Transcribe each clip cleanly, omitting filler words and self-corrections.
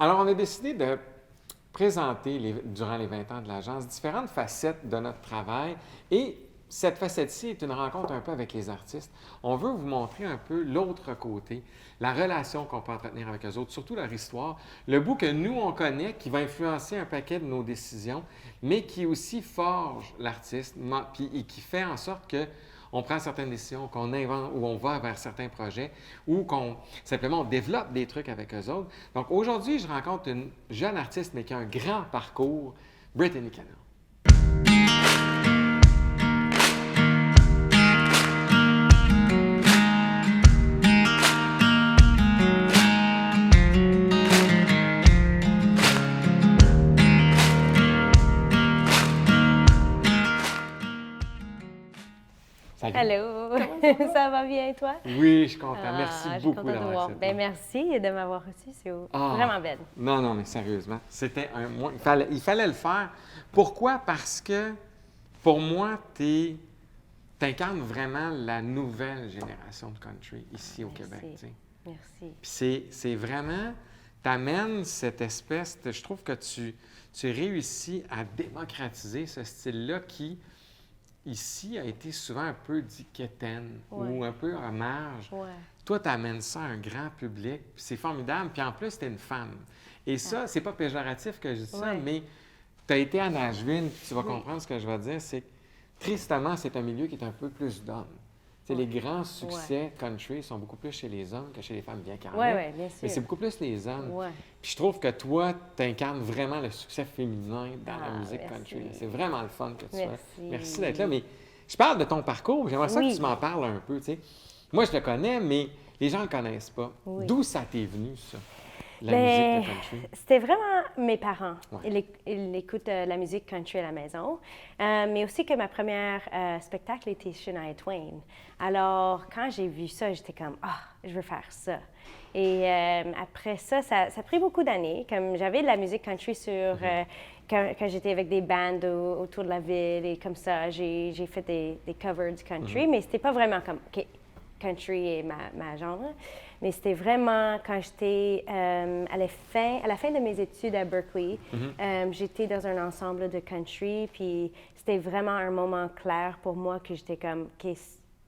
Alors, on a décidé de présenter, durant les 20 ans de l'agence, différentes facettes de notre travail. Et cette facette-ci est une rencontre un peu avec les artistes. On veut vous montrer un peu l'autre côté, la relation qu'on peut entretenir avec eux autres, surtout leur histoire, le bout que nous, on connaît, qui va influencer un paquet de nos décisions, mais qui aussi forge l'artiste et qui fait en sorte que on prend certaines décisions, qu'on invente ou on va vers certains projets ou qu'on simplement on développe des trucs avec eux autres. Donc aujourd'hui, je rencontre une jeune artiste, mais qui a un grand parcours, Brittany Cannell. Salut. Allô, ça va bien, toi? Oui, je suis content. Merci Je suis beaucoup contente de d'avoir voir. accepté. Ben, merci de m'avoir reçu, c'est vraiment belle. Non, mais sérieusement, c'était un mois. Il fallait le faire. Pourquoi? Parce que pour moi, tu incarnes vraiment la nouvelle génération de country ici au Québec. T'sais. Merci. Puis c'est vraiment, t'amènes cette espèce de, je trouve que tu réussis à démocratiser ce style-là qui, ici, a été souvent un peu dit quétaine ou un peu à marge. Ouais. Toi, tu amènes ça à un grand public, puis c'est formidable. Puis en plus, tu es une femme. Et ça, c'est pas péjoratif que je dis ça, mais tu as été à Nashville, puis tu vas comprendre ce que je vais dire, c'est que tristement, c'est un milieu qui est un peu plus d'hommes. Les grands succès country sont beaucoup plus chez les hommes que chez les femmes, bien qu'en Oui, bien sûr. mais c'est beaucoup plus les hommes. Ouais. Puis je trouve que toi, tu incarnes vraiment le succès féminin dans la musique country. C'est vraiment le fun que tu fais. Merci d'être là. Mais je parle de ton parcours. J'aimerais ça que tu m'en parles un peu. T'sais. Moi, je le connais, mais les gens ne le connaissent pas. D'où ça t'est venu, ça? La musique de country? C'était vraiment mes parents. Ils écoutent la musique country à la maison. Mais aussi que ma première spectacle était Shania Twain. Alors, quand j'ai vu ça, j'étais comme, je veux faire ça. Et après ça, ça a pris beaucoup d'années. Comme j'avais de la musique country sur... quand j'étais avec des bands autour de la ville et comme ça, j'ai fait des covers du country, mais c'était pas vraiment comme country et ma genre. Mais c'était vraiment quand j'étais à la fin de mes études à Berkeley, j'étais dans un ensemble de country, puis c'était vraiment un moment clair pour moi que j'étais comme, OK,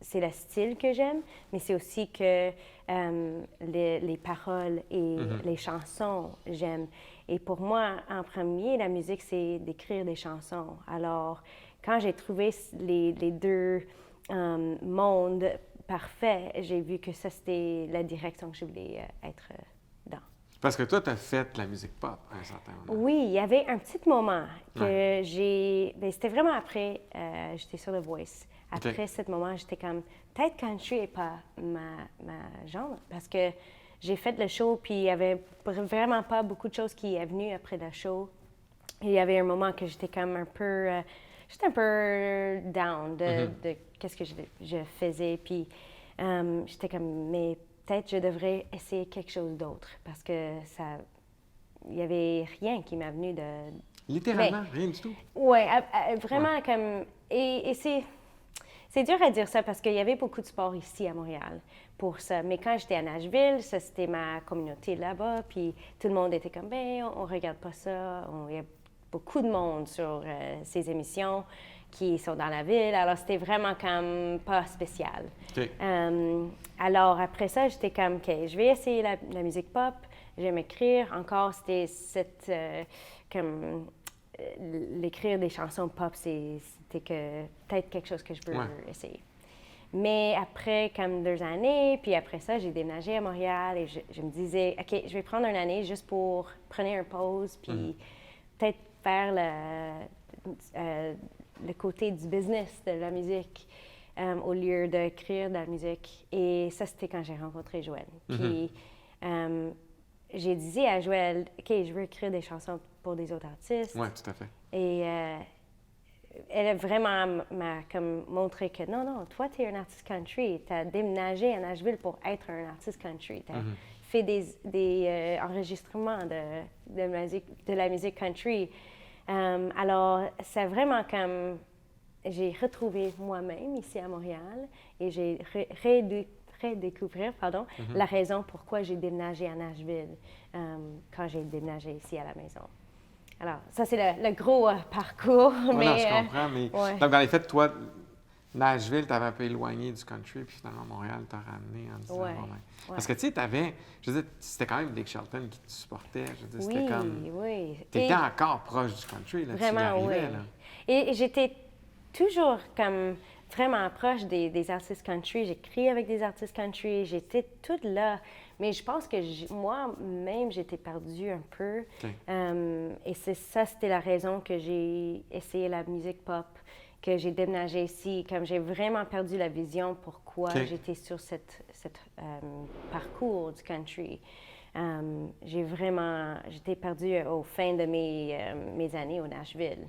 c'est le style que j'aime, mais c'est aussi que les paroles et les chansons, j'aime. Et pour moi, en premier, la musique, c'est d'écrire des chansons. Alors, quand j'ai trouvé les deux mondes parfait, j'ai vu que ça, c'était la direction que je voulais être dans. Parce que toi, tu as fait la musique pop à un certain moment. Oui, il y avait un petit moment que j'ai... Bien, c'était vraiment après, j'étais sur The Voice. Après ce moment, j'étais comme, peut-être country n'est pas ma genre, parce que j'ai fait le show, puis il n'y avait vraiment pas beaucoup de choses qui est venues après le show. Et il y avait un moment que j'étais comme un peu... j'étais un peu down de qu'est-ce que je faisais. Puis j'étais comme, mais peut-être je devrais essayer quelque chose d'autre parce que il n'y avait rien qui m'est venu de... Littéralement, rien du tout? Oui, vraiment comme... Et c'est dur à dire ça parce qu'il y avait beaucoup de sport ici à Montréal pour ça. Mais quand j'étais à Nashville, ça c'était ma communauté là-bas. Puis tout le monde était comme, ben on regarde pas ça. Il y a beaucoup de monde sur ces émissions qui sont dans la ville. Alors, c'était vraiment comme pas spécial. Alors, après ça, j'étais comme, OK, je vais essayer la musique pop. Je vais m'écrire. Encore, c'était l'écrire des chansons pop, c'était peut-être quelque chose que je peux essayer. Mais après, comme 2 années, puis après ça, j'ai déménagé à Montréal et je me disais, OK, je vais prendre une année juste pour prendre une pause, puis peut-être faire le côté du business de la musique au lieu d'écrire de la musique. Et ça, c'était quand j'ai rencontré Joël. Puis j'ai dit à Joël, OK, je veux écrire des chansons pour des autres artistes. Oui, tout à fait. Et elle a vraiment comme montré que non, toi, tu es un artiste country. Tu as déménagé à Nashville pour être un artiste country. Tu as fait des enregistrements de la musique country. Alors, c'est vraiment comme j'ai retrouvé moi-même ici à Montréal et j'ai redécouvrir, pardon, la raison pourquoi j'ai déménagé à Nashville quand j'ai déménagé ici à la maison. Alors, ça, c'est le gros parcours. Oui, non, je comprends, mais donc, dans les faits, toi, Nashville, tu avais un peu éloigné du country, puis finalement, Montréal t'a ramené en disant, bon, ben, parce que, tu sais, je veux dire, c'était quand même Blake Shelton qui te supportait, je veux dire, c'était comme... Oui, tu étais encore proche du country, là, vraiment, tu y arrivais, oui. là. Et j'étais toujours comme vraiment proche des artistes country. J'écris avec des artistes country, j'étais toute là. Mais je pense que moi-même, j'étais perdue un peu. Et c'était la raison que j'ai essayé la musique pop, que j'ai déménagé ici, comme j'ai vraiment perdu la vision pourquoi j'étais sur cette parcours du country. J'étais perdue au fin de mes années au Nashville.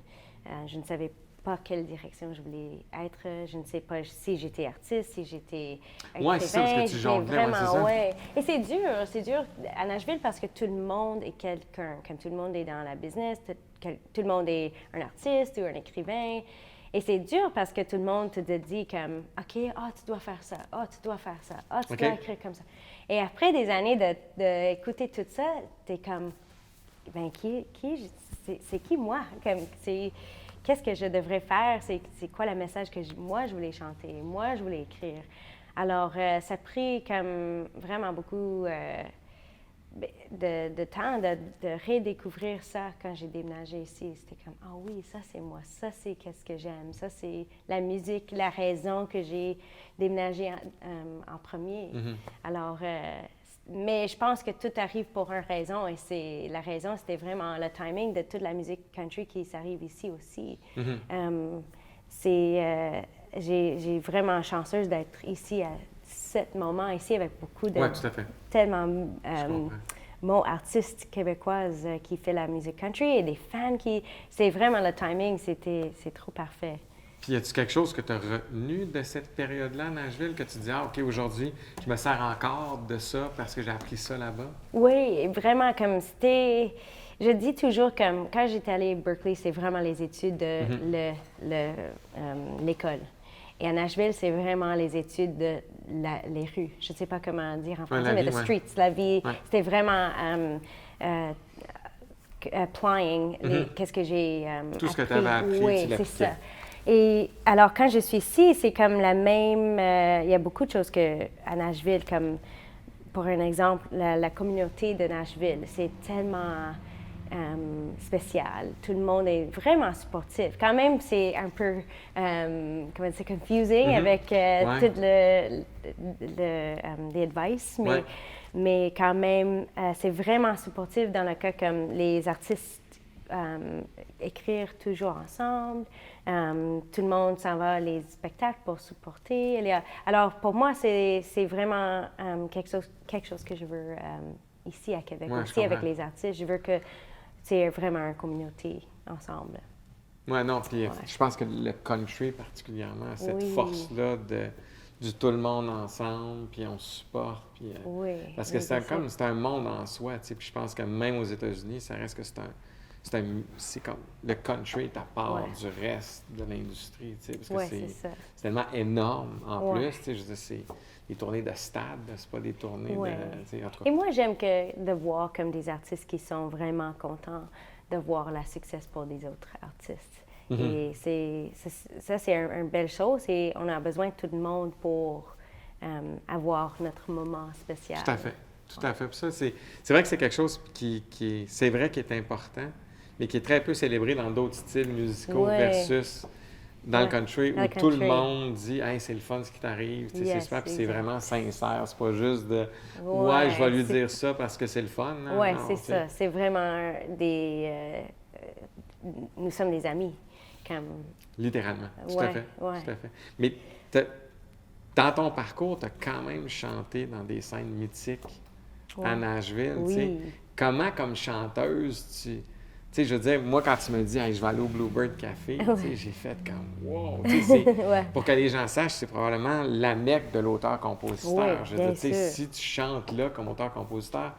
Je ne savais pas quelle direction je voulais être. Je ne sais pas si j'étais artiste, si j'étais écrivain. Oui, c'est ça, parce que tu jonglais, c'est ça. Ouais. Et c'est dur à Nashville parce que tout le monde est quelqu'un, comme tout le monde est dans la business, tout le monde est un artiste ou un écrivain. Et c'est dur parce que tout le monde te dit comme, OK, tu dois faire ça, tu dois faire ça, tu dois écrire comme ça. Et après des années d'écouter tout ça, t'es comme, ben c'est qui moi? Comme, qu'est-ce que je devrais faire? C'est quoi le message que moi je voulais chanter, moi je voulais écrire? Alors, ça a pris comme vraiment beaucoup de temps de redécouvrir ça quand j'ai déménagé ici. C'était comme, oui, ça c'est moi, ça c'est qu'est-ce que j'aime, ça c'est la musique, la raison que j'ai déménagé en premier. Alors, mais je pense que tout arrive pour une raison et la raison, c'était vraiment le timing de toute la musique country qui s'arrive ici aussi. J'ai vraiment chanceuse d'être ici à ce moment ici avec beaucoup de tellement bons artistes québécoises qui font la musique country et des fans c'est vraiment le timing, c'est trop parfait. Puis, y a-tu quelque chose que tu as retenu de cette période-là à Nashville, que tu dis, OK, aujourd'hui, je me sers encore de ça parce que j'ai appris ça là-bas? Oui, vraiment, comme c'était... Je dis toujours, comme quand j'étais allée à Berkeley, c'est vraiment les études de l'école. Et à Nashville, c'est vraiment les études de les rues. Je ne sais pas comment dire en français, mais the streets, la vie. C'était vraiment applying, qu'est-ce que j'ai tout ce que tu avais appris, oui, c'est ça. Et alors, quand je suis ici, c'est comme la même... il y a beaucoup de choses à Nashville, comme, pour un exemple, la communauté de Nashville, c'est tellement spécial. Tout le monde est vraiment supportif. Quand même, c'est un peu, comment dire, confusing avec tout the advice, mais quand même, c'est vraiment supportif dans le cas comme les artistes écrire toujours ensemble. Tout le monde s'en va à les spectacles pour supporter. Alors, pour moi, c'est vraiment quelque chose que je veux ici à Québec, aussi avec les artistes. Je veux que c'est vraiment une communauté ensemble. Oui, non, puis je pense que le country particulièrement, cette force-là du tout le monde ensemble, puis on se supporte. Puis, parce que c'est un monde en soi, tu sais, puis je pense que même aux États-Unis, ça reste que c'est comme le country est à part du reste de l'industrie, tu sais, parce que c'est tellement énorme en plus, tu sais, je veux dire, c'est des tournées de stade, c'est pas des tournées de... Tu sais, en tout cas. Et moi, j'aime de voir comme des artistes qui sont vraiment contents de voir la succès pour des autres artistes. Et c'est une belle chose et on a besoin de tout le monde pour avoir notre moment spécial. Tout à fait. Tout à fait. Puis ça, c'est vrai que c'est quelque chose qui est important, mais qui est très peu célébré dans d'autres styles musicaux versus dans le country, où tout le monde dit « Hey, c'est le fun ce qui t'arrive, c'est super », puis c'est vraiment sincère. C'est pas juste de « Ouais, je vais lui dire ça parce que c'est le fun ». Oui, c'est ça. C'est vraiment nous sommes des amis. Littéralement, tout à fait. Tout à fait. Mais dans ton parcours, tu as quand même chanté dans des scènes mythiques à Nashville. Comment, comme chanteuse, tu sais, je veux dire, moi, quand tu me dis hey, « je vais aller au Bluebird Café », j'ai fait comme « wow ». Pour que les gens sachent, c'est probablement la mecque de l'auteur-compositeur. Je veux dire, si tu chantes là comme auteur-compositeur,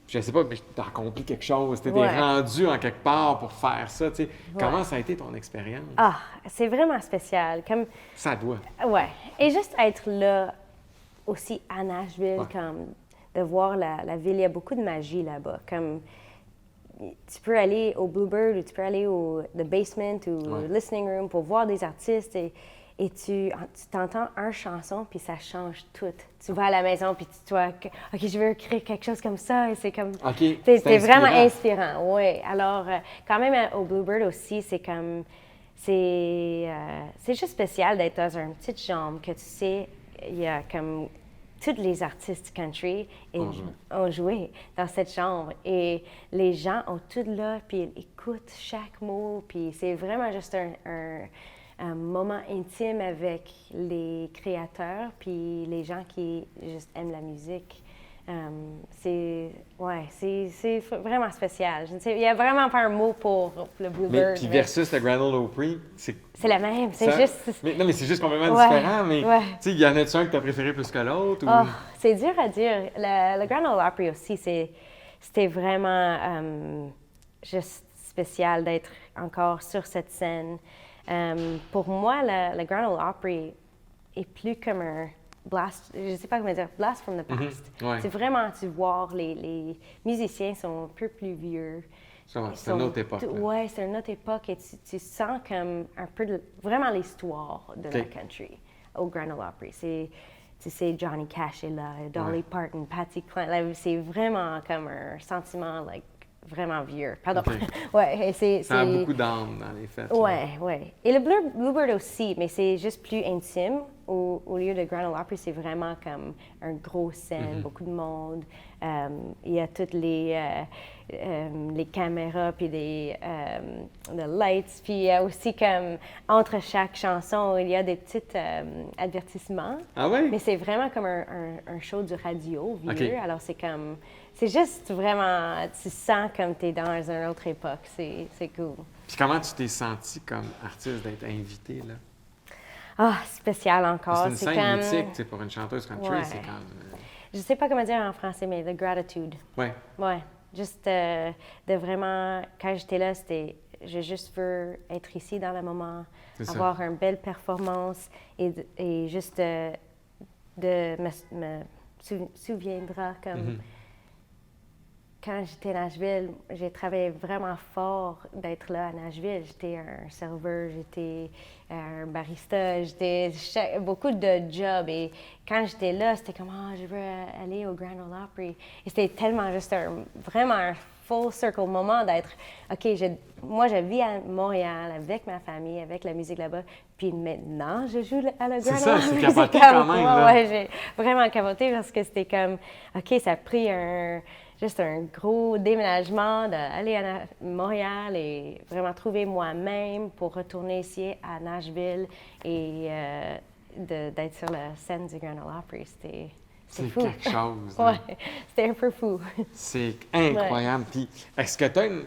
je ne sais pas, mais tu as accompli quelque chose, tu es rendu en quelque part pour faire ça. Comment ça a été ton expérience? C'est vraiment spécial. Ça doit. Et juste être là aussi à Nashville, Ouais. comme de voir la ville, il y a beaucoup de magie là-bas. Comme tu peux aller au Bluebird ou tu peux aller au The Basement ou Ouais. Listening Room pour voir des artistes et tu t'entends une chanson puis ça change tout. Tu vas à la maison puis tu vois que OK, je veux écrire quelque chose comme ça et c'est comme OK, c'est vraiment inspirant. inspirant. Oui. Alors quand même au Bluebird aussi, c'est comme c'est juste spécial d'être dans une petite chambre que tu sais il y a comme tous les artistes country ont joué dans cette chambre et les gens ont tout là puis ils écoutent chaque mot puis c'est vraiment juste un moment intime avec les créateurs puis les gens qui juste aiment la musique. C'est vraiment spécial. Je ne sais, il n'y a vraiment pas un mot pour le Bluebird. Mais puis versus le Grand Ole Opry, c'est la même, c'est ça- juste... non, mais c'est juste complètement Ouais, différent. Mais ouais. tu sais, il y en a-tu un que tu as préféré plus que l'autre? Ou... Oh, c'est dur à dire. Le Grand Ole Opry aussi, c'était vraiment juste spécial d'être encore sur cette scène. Pour moi, le Grand Ole Opry est plus comme un blast, je ne sais pas comment dire, blast from the past. Ouais. C'est vraiment, tu vois, les musiciens sont un peu plus vieux. C'est une autre époque. Oui, c'est une autre époque et tu sens comme un peu vraiment l'histoire de la country au Grand Ole Opry. Tu sais, Johnny Cash est là, Dolly Parton, Patsy Cline. Là, c'est vraiment comme un sentiment like, vraiment vieux. Pardon. Okay. Ouais, ça a beaucoup d'âme dans les fêtes. Oui. Et le Bluebird aussi, mais c'est juste plus intime. Au lieu de Grand Ole Opry, c'est vraiment comme un gros scène, beaucoup de monde. Il y a toutes les caméras, puis les lights. Puis il y a aussi comme, entre chaque chanson, il y a des petits avertissements. Ah oui? Mais c'est vraiment comme un show du radio vieux. Okay. Alors c'est comme, c'est juste vraiment, tu sens comme tu es dans une autre époque. C'est cool. Puis comment tu t'es senti comme artiste d'être invitée, là? Ah, spécial encore. C'est une scène comme... mythique, tu sais, pour une chanteuse country, Ouais. c'est comme... Je sais pas comment dire en français, mais the gratitude. Ouais. Ouais. Juste de vraiment, quand j'étais là, c'était, je juste veux être ici dans le moment, avoir une belle performance et juste de me souviendra comme... Quand j'étais à Nashville, j'ai travaillé vraiment fort d'être là à Nashville. J'étais un serveur, j'étais un barista, j'étais beaucoup de jobs. Et quand j'étais là, c'était comme, je veux aller au Grand Ole Opry. Et c'était tellement juste vraiment un full circle moment d'être, OK, moi je vis à Montréal avec ma famille, avec la musique là-bas. Puis maintenant, je joue à le Grand Ole Opry. C'est ça, c'est capoté quand même. Là. Ouais, j'ai vraiment capoté parce que c'était comme, OK, ça a pris juste un gros déménagement d'aller à Montréal et vraiment trouver moi-même pour retourner ici à Nashville et d'être sur la scène du Grand Ole Opry. C'est fou. quelque chose. Ouais, c'était un peu fou. C'est incroyable. Puis, est-ce que tu as une...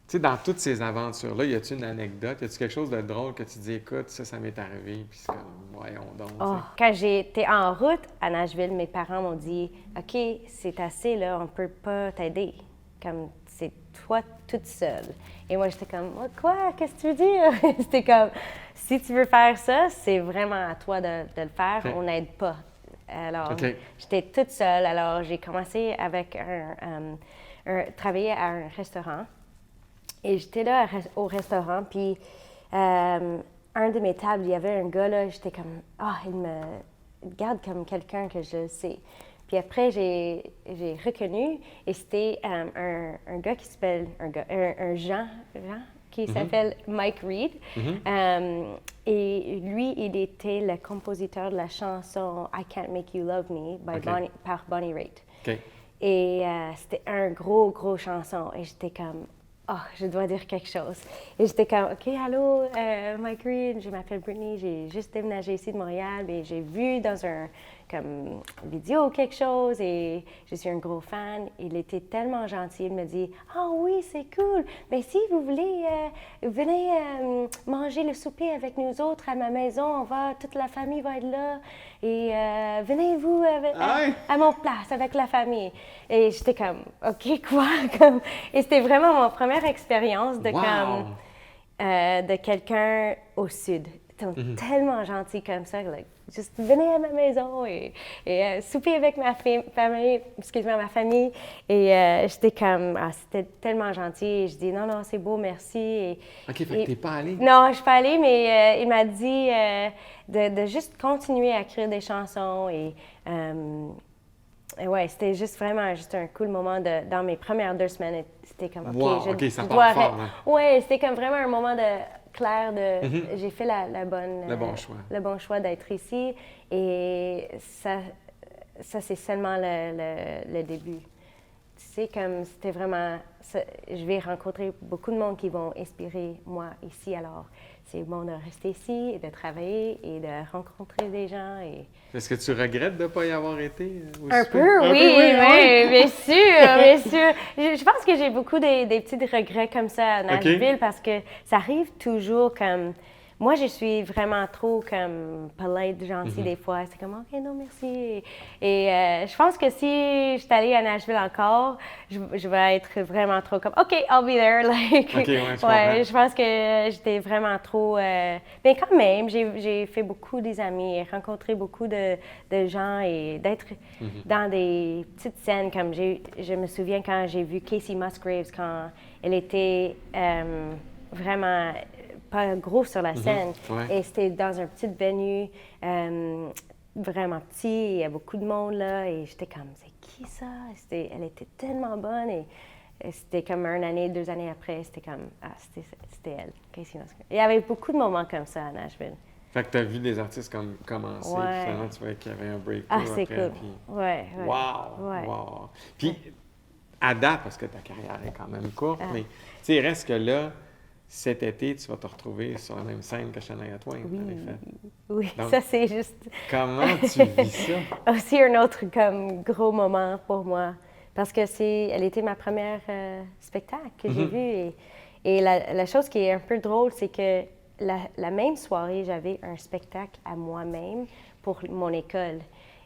Tu sais, dans toutes ces aventures-là, y a-t-il une anecdote? Y a-t-il quelque chose de drôle que tu dis, écoute, ça m'est arrivé, puis c'est comme, voyons donc. Quand j'étais en route à Nashville, mes parents m'ont dit, OK, c'est assez, là, on peut pas t'aider. Comme, c'est toi toute seule. Et moi, j'étais comme, quoi? Qu'est-ce que tu veux dire? C'était comme, si tu veux faire ça, c'est vraiment à toi de le faire, on n'aide pas. Alors, j'étais toute seule. Alors, j'ai commencé avec travailler à un restaurant. Et j'étais là au restaurant, puis un de mes tables, il y avait un gars là, j'étais comme, il me regarde comme quelqu'un que je sais. Puis après, j'ai reconnu, et c'était un gars qui s'appelle, un Jean qui s'appelle Mike Reed. Et lui, il était le compositeur de la chanson I Can't Make You Love Me par Bonnie Raitt. Et c'était un gros chanson, et j'étais comme, je dois dire quelque chose. Et j'étais comme, OK, allô, Mike Reed, je m'appelle Brittany, j'ai juste déménagé ici de Montréal, mais j'ai vu dans une vidéo quelque chose et je suis un gros fan. Il était tellement gentil, il me dit, oui, c'est cool, mais si vous voulez, venez manger le souper avec nous autres à ma maison, toute la famille va être là, et venez-vous à mon place avec la famille. Et j'étais comme, OK, quoi? Et c'était vraiment ma première expérience de, de quelqu'un au sud. Tellement gentil comme ça, juste venez à ma maison et souper avec ma famille, ma famille. Et j'étais comme, c'était tellement gentil. Et je dis, non, c'est beau, merci. OK, fait que t'es pas allée? Non, je suis pas allée, mais il m'a dit de juste continuer à écrire des chansons. Et ouais, c'était juste vraiment juste un cool moment dans mes premières 2 semaines. C'était comme, OK, ça part fort, hein? Ouais, c'était comme vraiment un moment clair de... J'ai fait le bon choix d'être ici. Et ça c'est seulement le début. Tu sais, comme c'était vraiment... je vais rencontrer beaucoup de monde qui vont inspirer moi ici, alors c'est bon de rester ici et de travailler et de rencontrer des gens. Est-ce que tu regrettes de ne pas y avoir été? Un peu, oui, bien sûr, bien sûr. Je pense que j'ai beaucoup des petits regrets comme ça à Nashville parce que ça arrive toujours comme... Moi, je suis vraiment trop comme polite, gentille des fois. C'est comme, OK, non, merci. Et je pense que si je suis allée à Nashville encore, je vais être vraiment trop comme, OK, I'll be there. Like, je pense que j'étais vraiment trop... mais quand même, j'ai fait beaucoup des amis, rencontré beaucoup de gens et d'être dans des petites scènes comme je me souviens quand j'ai vu Casey Musgraves quand elle était vraiment... pas gros sur la scène. Et c'était dans un petit venue, vraiment petit, il y a beaucoup de monde là, et j'étais comme, c'est qui ça? Elle était tellement bonne, et c'était comme 1 année, 2 années après, c'était comme, c'était elle, Casey Musgraves. Il y avait beaucoup de moments comme ça à Nashville. Fait que tu as vu des artistes commencer, puis finalement tu voyais qu'il y avait un breakthrough c'est après. Cool. Puis... Wow! Puis, à date, parce que ta carrière est quand même courte, mais tu sais, il reste que là, cet été, tu vas te retrouver sur la même scène que Shania Twain. Oui, donc, ça c'est juste... Comment tu vis ça? Aussi un autre comme gros moment pour moi, parce que elle était ma première spectacle que j'ai vu, et la chose qui est un peu drôle, c'est que la même soirée, j'avais un spectacle à moi-même pour mon école.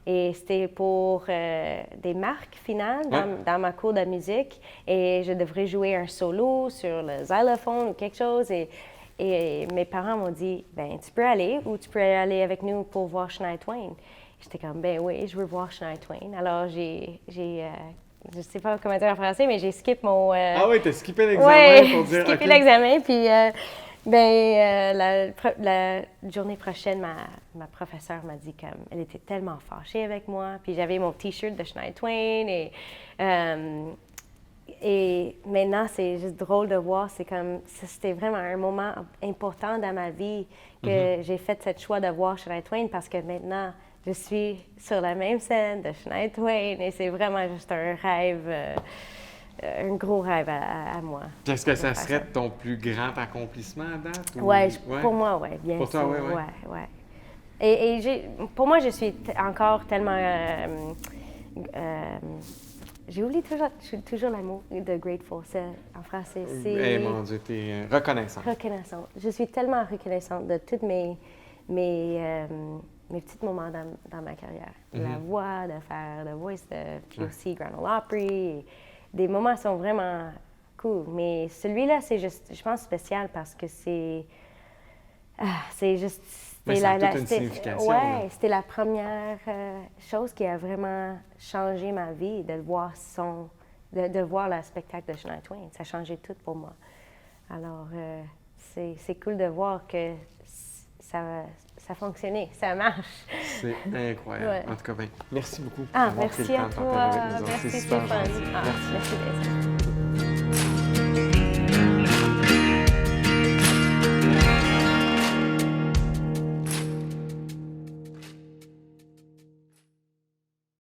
Et c'était pour des marques finales dans ma cour de musique. Et je devrais jouer un solo sur le xylophone ou quelque chose. Et mes parents m'ont dit, ben tu peux aller ou tu peux aller avec nous pour voir Shania Twain. J'étais comme, ben oui, je veux voir Shania Twain. Alors je ne sais pas comment dire en français, mais j'ai skippé mon... Ah oui, t'as skippé l'examen pour dire... Oui, skippé l'examen, puis... la journée prochaine, ma professeure m'a dit comme elle était tellement fâchée avec moi. Puis j'avais mon T-shirt de Shania Twain et maintenant, c'est juste drôle de voir. C'est comme c'était vraiment un moment important dans ma vie que j'ai fait ce choix de voir Shania Twain parce que maintenant, je suis sur la même scène de Shania Twain et c'est vraiment juste un rêve. Un gros rêve à moi. Est-ce que ça serait ton plus grand accomplissement à date? Pour moi, oui, bien pour sûr. Pour toi, oui. Ouais. Et pour moi, je suis encore tellement... j'ai oublié toujours le mot de grateful, en français. Eh mon Dieu, tu es reconnaissante. Reconnaissante. Je suis tellement reconnaissante de tous mes petits moments dans ma carrière. La voix, de faire The Voice, puis aussi Grand Ole Opry. Des moments sont vraiment cool, mais celui-là, c'est juste, je pense, spécial parce que c'est juste... ça a toute une signification. Oui, c'était la première chose qui a vraiment changé ma vie, de voir de voir le spectacle de Shania Twain. Ça a changé tout pour moi. Alors, c'est cool de voir que ça fonctionnait, ça marche. C'est incroyable. Ouais. En tout cas, merci beaucoup. Merci à toi. Merci Stéphane. Merci.